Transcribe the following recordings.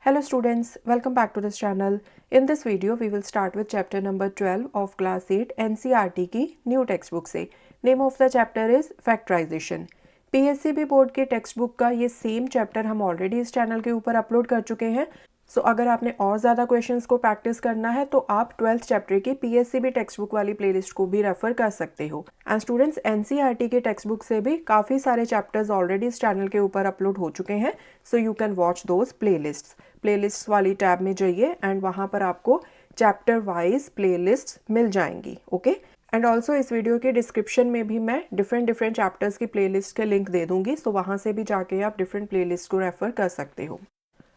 Hello students, welcome back to this channel. In this video, we will start with chapter number 12 of class 8 NCERT की new text book से. Name of the chapter is factorisation. PSCB board की text book का ये same chapter हम already इस channel के ऊपर upload कर चुके हैं. सो अगर आपने और ज़्यादा क्वेश्चंस को प्रैक्टिस करना है तो आप 12th चैप्टर की PSCB टेक्स्ट बुक वाली प्लेलिस्ट को भी रेफर कर सकते हो. एंड स्टूडेंट्स, NCERT की टेक्स्ट बुक से भी काफ़ी सारे चैप्टर्स ऑलरेडी इस चैनल के ऊपर अपलोड हो चुके हैं. So you can watch those playlists वाली टैब में जाइए एंड वहाँ पर आपको चैप्टर वाइज प्लेलिस्ट्स मिल जाएंगी. ओके. एंड ऑल्सो इस वीडियो के डिस्क्रिप्शन में भी मैं डिफरेंट चैप्टर्स की प्लेलिस्ट के लिंक दे दूंगी. सो वहाँ से भी जाके आप डिफरेंट प्लेलिस्ट को रेफर कर सकते हो.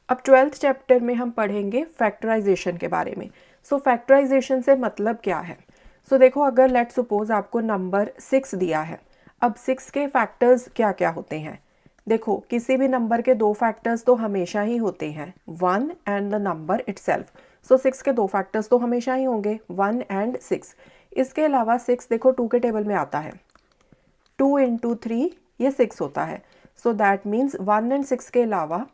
अब 12th चैप्टर में हम पढ़ेंगे फैक्टराइजेशन के बारे में. सो फैक्टराइजेशन से मतलब क्या है? सो देखो, अगर लेट सपोज आपको नंबर 6 दिया है. अब 6 के फैक्टर्स क्या क्या होते हैं? देखो, किसी भी नंबर के दो फैक्टर्स तो हमेशा ही होते हैं, 1 एंड द नंबर इटसेल्फ. सो 6 के दो फैक्टर्स तो हमेशा ही होंगे, 1 एंड 6. इसके अलावा 6 देखो 2 के टेबल में आता है, 2 इंटू 3 ये 6 होता है. सो दैट मीन्स 1 एंड 6 के अलावा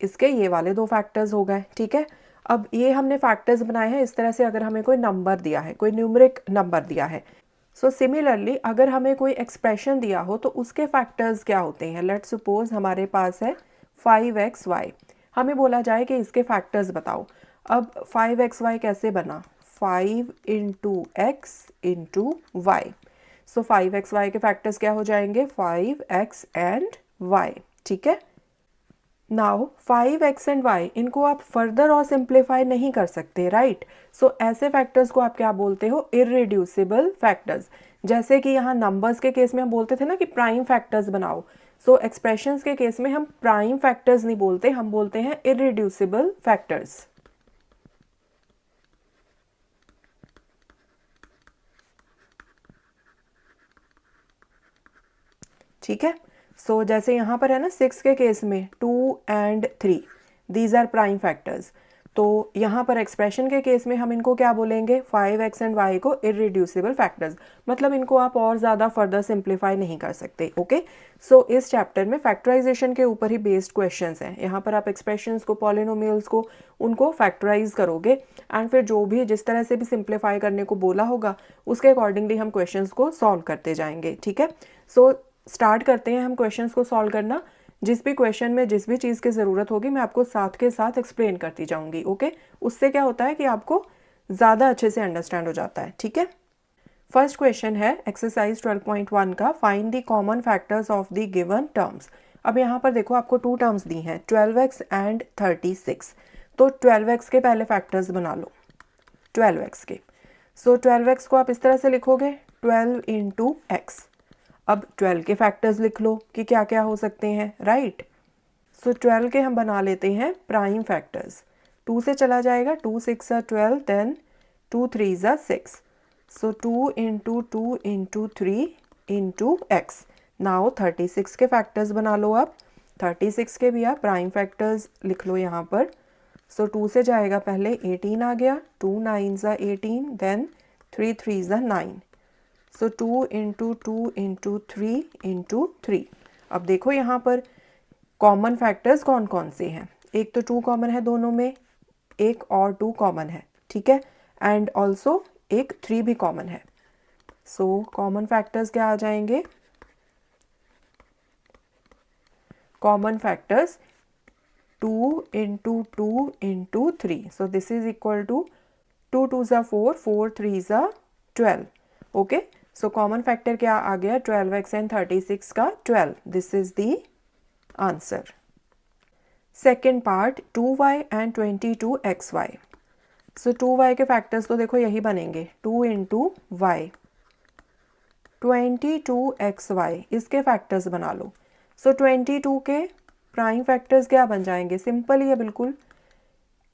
इसके ये वाले दो फैक्टर्स हो गए. ठीक है. अब ये हमने फैक्टर्स बनाए हैं इस तरह से. अगर हमें कोई नंबर दिया है, कोई न्यूमरिक नंबर दिया है, सो सिमिलरली अगर हमें कोई एक्सप्रेशन दिया हो तो उसके फैक्टर्स क्या होते हैं? लेट्स सपोज हमारे पास है 5xy. हमें बोला जाए कि इसके फैक्टर्स बताओ. अब 5xy कैसे बना? 5 इंटू एक्स इंटू वाई. सो 5xy के फैक्टर्स क्या हो जाएंगे? 5x and y. ठीक है. नाउ 5x एंड y इनको आप फर्दर और सिंप्लीफाई नहीं कर सकते, राइट? सो ऐसे फैक्टर्स को आप क्या बोलते हो? Irreducible factors. जैसे कि यहाँ नंबर्स के केस में हम बोलते थे ना कि प्राइम फैक्टर्स बनाओ. सो एक्सप्रेशंस के केस में हम प्राइम फैक्टर्स नहीं बोलते, हम बोलते हैं इररिड्यूसिबल फैक्टर्स. ठीक है. सो जैसे यहाँ पर है ना 6 के केस में 2 and 3 these are prime factors. तो यहाँ पर एक्सप्रेशन के केस में हम इनको क्या बोलेंगे? 5x एंड y को इररिड्यूसिबल फैक्टर्स. मतलब इनको आप और ज़्यादा फर्दर सिंप्लीफाई नहीं कर सकते. ओके. सो इस चैप्टर में फैक्टराइजेशन के ऊपर ही बेस्ड क्वेश्चंस हैं. यहाँ पर आप एक्सप्रेशंस को, पॉलिनोमियल्स को, उनको फैक्टराइज करोगे एंड फिर जो भी जिस तरह से भी सिंप्लीफाई करने को बोला होगा उसके अकॉर्डिंगली हम क्वेश्चंस को सॉल्व करते जाएंगे. ठीक है. सो स्टार्ट करते हैं हम क्वेश्चंस को सॉल्व करना. जिस भी क्वेश्चन में जिस भी चीज़ की ज़रूरत होगी मैं आपको साथ के साथ एक्सप्लेन करती जाऊंगी. ओके. उससे क्या होता है कि आपको ज़्यादा अच्छे से अंडरस्टैंड हो जाता है. ठीक है. फर्स्ट क्वेश्चन है एक्सरसाइज 12.1 का, find the common factors of the given terms. अब यहाँ पर देखो आपको 2 टर्म्स दी हैं, 12x एंड 36. तो 12x के पहले फैक्टर्स बना लो, 12x के. सो 12x को आप इस तरह से लिखोगे, 12 इंटू एक्स. अब 12 के फैक्टर्स लिख लो कि क्या क्या हो सकते हैं, राइट? सो 12 के हम बना लेते हैं प्राइम फैक्टर्स. 2 से चला जाएगा, 2 6 12, देन 2 3 6. सो 2 into 2 into 3 into x. Now 36 के फैक्टर्स बना लो. आप 36 के भी आप प्राइम फैक्टर्स लिख लो यहाँ पर. सो 2 से जाएगा पहले, 18 आ गया, 2 9 18, देन 3 3 9. सो 2 इंटू 2 इंटू 3 इंटू 3. अब देखो यहाँ पर कॉमन फैक्टर्स कौन कौन से हैं? एक तो 2 कॉमन है दोनों में, एक और 2 कॉमन है. ठीक है. एंड ऑल्सो एक 3 भी कॉमन है. सो कॉमन फैक्टर्स क्या आ जाएंगे? Common factors 2 into 2 into 3. So this is equal to 2 2 4, 4 3 12. Okay. So common factor क्या आ गया? 12x एंड 36 का 12. This is the answer. Second part, 2y and 22xy. So 2y के फैक्टर्स तो देखो यही बनेंगे, 2 इंटू वाई. 22xy इसके फैक्टर्स बना लो. सो 22 के प्राइम फैक्टर्स क्या बन जाएंगे? सिंपल ही है बिल्कुल,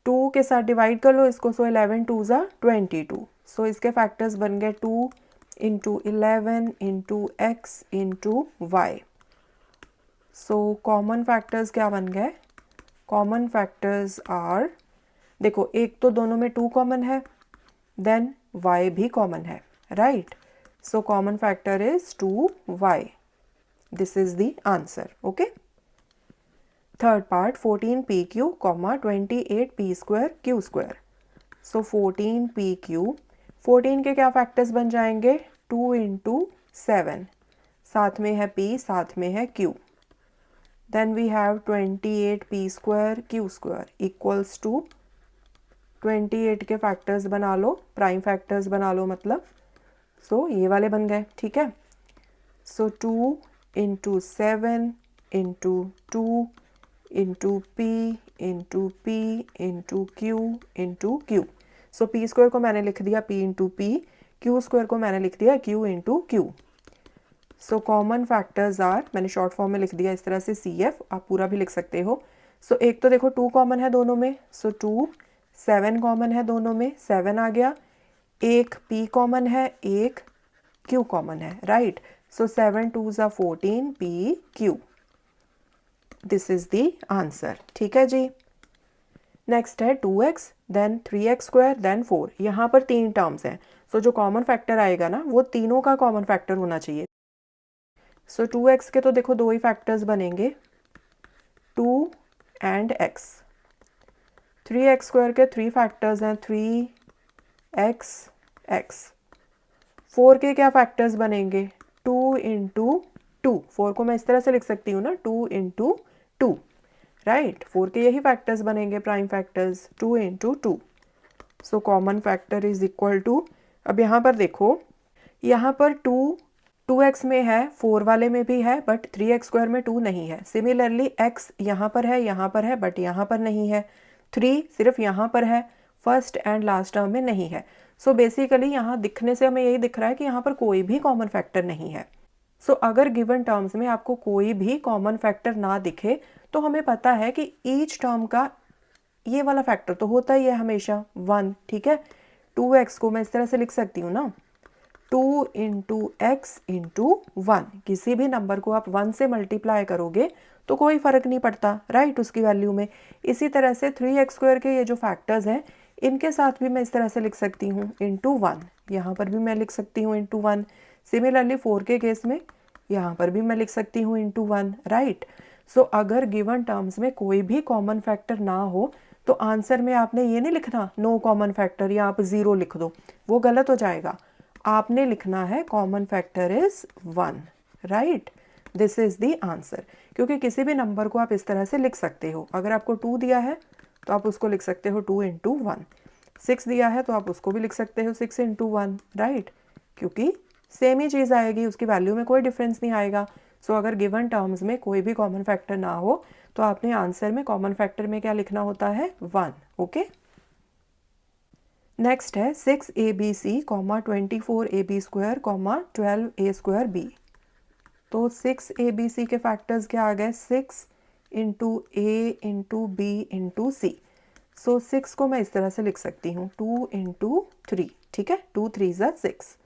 2 के साथ डिवाइड कर लो इसको. सो 11 2 22. सो इसके फैक्टर्स बन गए 2 into 11 into x into y. So common factors क्या बन गए? कॉमन फैक्टर्स आर, देखो एक तो दोनों में 2 कॉमन है, देन y भी कॉमन है, right? So common factor is 2y. This is the answer. Okay. Third part 14pq, 28p²q²। So 14pq, 14 के क्या फैक्टर्स बन जाएंगे, 2 इंटू 7, साथ में है p, साथ में है q। Then we have 28p²q² equals to 28 के फैक्टर्स बना लो, प्राइम फैक्टर्स बना लो मतलब। सो ये वाले बन गए, ठीक है। सो 2 into 7 into 2 into p into p into q into q। सो p² को मैंने लिख दिया p इंटू p, q² को मैंने लिख दिया q into q। So common factors are, मैंने शॉर्ट फॉर्म में लिख दिया इस तरह से CF, आप पूरा भी लिख सकते हो। सो एक तो देखो 2 कॉमन है दोनों में, सो 2, 7 कॉमन है दोनों में, 7 आ गया। एक p कॉमन है, एक q कॉमन है, राइट। सो 7 2 ज़ा 14 pq, this is the answer, ठीक है जी। नेक्स्ट है 2x देन 3x² देन 4। यहाँ पर 3 टर्म्स हैं, सो जो कॉमन फैक्टर आएगा ना वो तीनों का कॉमन फैक्टर होना चाहिए। सो 2x के तो देखो 2 ही फैक्टर्स बनेंगे, 2 एंड x। 3x² के 3 फैक्टर्स हैं, 3x x। 4 के क्या फैक्टर्स बनेंगे, 2 इंटू 2। 4 को मैं इस तरह से लिख सकती हूँ ना, 2 इंटू 2, राइट। 4 के यही फैक्टर्स बनेंगे, prime factors, 2 into 2। So common factor is equal to, अब यहाँ पर देखो, यहाँ पर 2x में है, 4 वाले में भी है, बट 3x² में 2 नहीं है। सिमिलरली x यहाँ पर है, बट यहाँ पर नहीं है। 3 सिर्फ यहाँ पर है, फर्स्ट एंड लास्ट टर्म में नहीं है। सो बेसिकली यहाँ दिखने से हमें यही दिख रहा है कि यहाँ पर कोई भी कॉमन फैक्टर नहीं है। सो अगर गिवन टर्म्स में आपको कोई भी कॉमन फैक्टर ना दिखे तो हमें पता है कि ईच टर्म का ये वाला फैक्टर तो होता ही है हमेशा 1, ठीक है। 2x को मैं इस तरह से लिख सकती हूँ ना, 2 इंटू एक्स इंटू 1। किसी भी नंबर को आप 1 से मल्टीप्लाई करोगे तो कोई फ़र्क नहीं पड़ता, राइट, उसकी वैल्यू में। इसी तरह से 3x² के ये जो फैक्टर्स हैं इनके साथ भी मैं इस तरह से लिख सकती हूँ, इंटू 1। यहाँ पर भी मैं लिख सकती हूँ इंटू 1। सिमिलरली 4 के केस में यहाँ पर भी मैं लिख सकती हूँ इंटू 1, राइट। सो अगर गिवन टर्म्स में कोई भी कॉमन फैक्टर ना हो तो आंसर में आपने ये नहीं लिखना नो कॉमन फैक्टर या आप 0 लिख दो, वो गलत हो जाएगा। आपने लिखना है common factor is 1, right, this is the answer. क्योंकि किसी भी नंबर को आप इस तरह से लिख सकते हो। अगर आपको 2 दिया है तो आप उसको लिख सकते हो 2 इंटू 1। 6 दिया है तो आप उसको भी लिख सकते हो 6 इंटू 1, राइट, क्योंकि सेम ही चीज़ आएगी, उसकी वैल्यू में कोई डिफरेंस नहीं आएगा। सो अगर गिवन टर्म्स में कोई भी कॉमन फैक्टर ना हो तो आपने आंसर में कॉमन फैक्टर में क्या लिखना होता है, 1, ओके। नेक्स्ट है 6abc, 24ab², 12a²b। तो 6abc के फैक्टर्स क्या आ गए, 6 इंटू ए इंटू बी इंटू सी। सो 6 को मैं इस तरह से लिख सकती हूँ 2 इंटू 3, ठीक है, 2 3 ज़ा 6,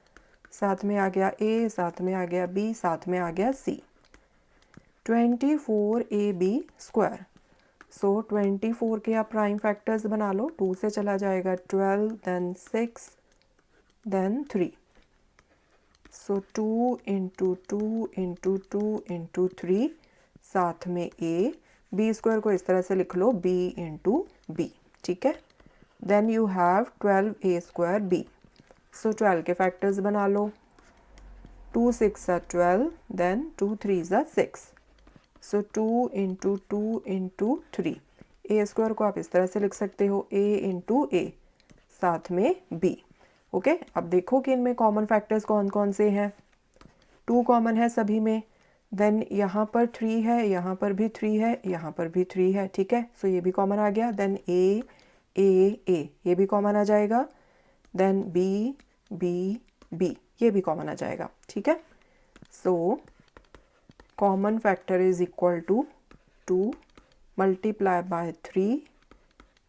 साथ में आ गया ए, साथ में आ गया बी, साथ में आ गया सी। 24ab²। सो 24 के आप प्राइम फैक्टर्स बना लो, 2 से चला जाएगा 12, देन 6, देन 3। सो 2 इंटू 2 इंटू 2 इंटू 3, साथ में a, b² को इस तरह से लिख लो b इंटू b, ठीक है। Then you have 12a²b। सो 12 के फैक्टर्स बना लो, 2 6 ज़ा 12, देन 2 3 ज़ा 6। सो 2 इंटू 2 इंटू 3। a² को आप इस तरह से लिख सकते हो a इंटू a, साथ में b, ओके। अब देखो कि इनमें कॉमन फैक्टर्स कौन कौन से हैं। 2 कॉमन है सभी में, देन यहाँ पर 3 है, यहाँ पर भी 3 है, यहाँ पर भी 3 है, ठीक है। सो ये भी कॉमन आ गया। देन a ये भी कॉमन आ जाएगा। देन b b ये भी कॉमन आ जाएगा, ठीक है। So common factor is equal to 2 multiply by 3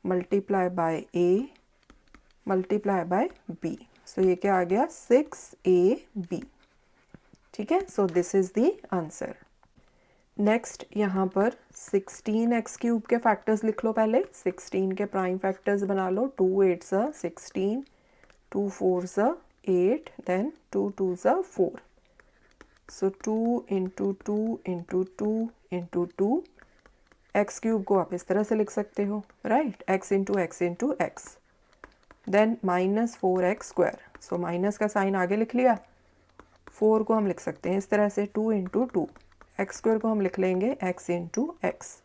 multiply by a multiply by b। So ये क्या आ गया, 6ab, ठीक है। So this is the answer. Next यहाँ पर 16x³ के फैक्टर्स लिख लो पहले। 16 के प्राइम फैक्टर्स बना लो, 2 8 ज़ा 16, 2 4 ज़ा 8, देन 2 2 ज़ा 4। So 2 into 2 into 2 into 2 x cube को आप इस तरह से लिख सकते हो, right, x into x, then minus 4x square, so minus का साइन आगे लिख लिया, 4 को हम लिख सकते हैं इस तरह से 2 इंटू टू, एक्स स्क्वायर को हम लिख लेंगे x into x,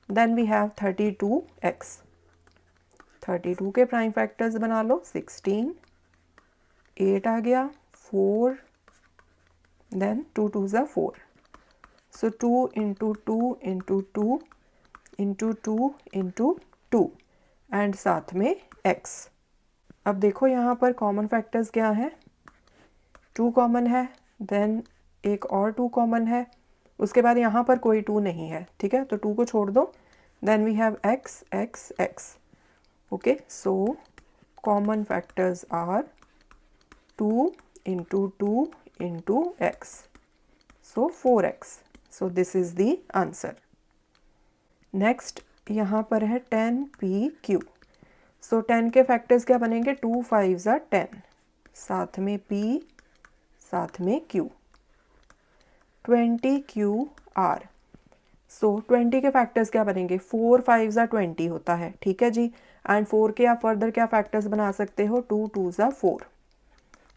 then we have 32x, 32 के प्राइम फैक्टर्स बना लो, 16, 8 आ गया, 4, देन 2 2 ज़ा 4, so 2 into two into two into two into two and साथ में x। अब देखो यहाँ पर कॉमन फैक्टर्स क्या हैं, 2 कॉमन है, देन एक और 2 कॉमन है, उसके बाद यहाँ पर कोई 2 नहीं है, ठीक है, तो 2 को छोड़ दो, then we have x x x, okay, so common factors are 2 into two into x, so 4x, so this is the answer. Next यहाँ पर है 10pq, सो 10 के फैक्टर्स क्या बनेंगे, 2 5 ज़ा 10, साथ में p, साथ में q, 20qr, सो 20 के फैक्टर्स क्या बनेंगे, 4 5 ज़ा 20 होता है, ठीक है जी, एंड 4 के आप फर्दर क्या फैक्टर्स बना सकते हो, 2 2 ज़ा 4,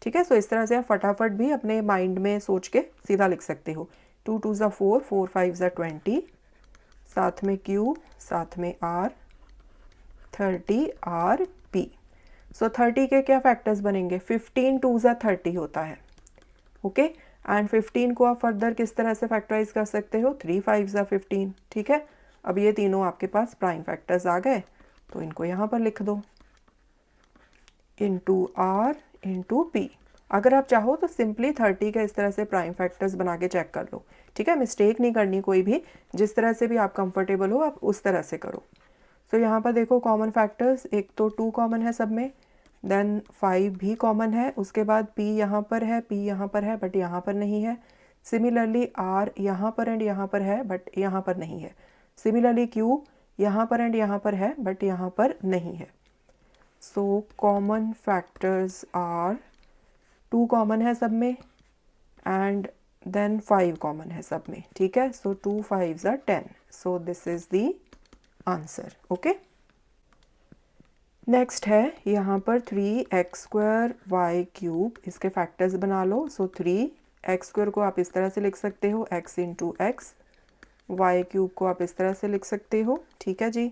ठीक है, सो इस तरह से आप फटाफट भी अपने माइंड में सोच के सीधा लिख सकते हो, 2 2 ज़ा 4, 4 5 ज़ा 20, साथ में q, साथ में r, 30rp, सो 30 के क्या फैक्टर्स बनेंगे, 15 2 ज़ा 30 होता है, ओके, एंड 15 को आप फर्दर किस तरह से फैक्टराइज कर सकते हो, 3 5 ज़ा 15, ठीक है। अब ये तीनों आपके पास प्राइम फैक्टर्स आ गए, तो इनको यहाँ पर लिख दो, इंटू आर इंटू पी। अगर आप चाहो तो सिंपली 30 का इस तरह से प्राइम फैक्टर्स बना के चेक कर लो, ठीक है, मिस्टेक नहीं करनी कोई भी, जिस तरह से भी आप कंफर्टेबल हो आप उस तरह से करो। सो यहाँ पर देखो कॉमन फैक्टर्स, एक तो 2 कॉमन है सब में, देन 5 भी कॉमन है, उसके बाद p यहाँ पर है, p यहाँ पर है बट यहाँ पर नहीं है, सिमिलरली r यहाँ पर एंड यहाँ पर है बट यहाँ पर नहीं है, सिमिलरली q यहाँ पर एंड यहाँ पर है बट यहाँ पर नहीं है। So common factors are 2 common है सब में एंड देन 5 कॉमन है सब में, ठीक है, सो 2 5 ज़ा 10, सो this is the answer, okay. Next है यहाँ पर 3x स्क्वायर वाई क्यूब, इसके फैक्टर्स बना लो, सो 3x स्क्वायर को आप इस तरह से लिख सकते हो, x into x, y cube को आप इस तरह से लिख सकते हो, ठीक है जी,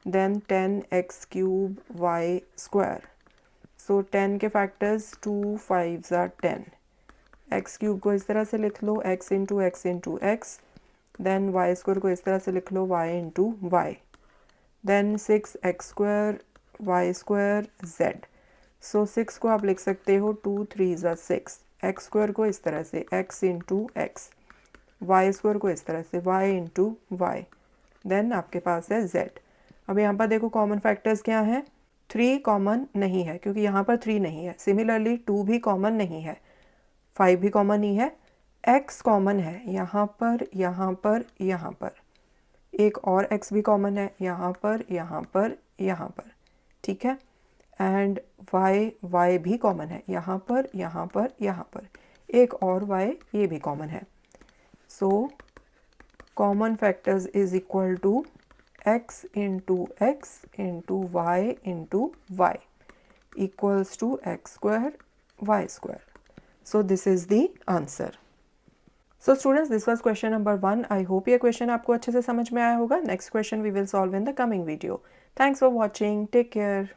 then 10x cube y square, so 10 के फैक्टर्स 2 5 ज़ा 10, x क्यूब को इस तरह से लिख लो, x into x, then y square को इस तरह से लिख लो, y into y, then 6x square y square z, so 6 को आप लिख सकते हो 2 3 ज़ा 6, एक्स स्क्वायर को इस तरह से x into x, y square को इस तरह से y इंटू वाई, देन आपके पास है z। अब यहाँ पर देखो कॉमन फैक्टर्स क्या हैं, 3 कॉमन नहीं है क्योंकि यहाँ पर 3 नहीं है, सिमिलरली 2 भी कॉमन नहीं है, 5 भी कॉमन नहीं है, x कॉमन है यहाँ पर, यहाँ पर, यहाँ पर, एक और x भी कॉमन है यहाँ पर, यहाँ पर, यहाँ पर, ठीक है, एंड y भी कॉमन है यहाँ पर, यहाँ पर, यहाँ पर, एक और y ये भी कॉमन है। So common factors is equal to x into y into y equals to x square y square, so this is the answer. So students, this was question number 1। I hope ये question आपको अच्छे से समझ में आया होगा। Next question we will solve in the coming video. Thanks for watching, take care.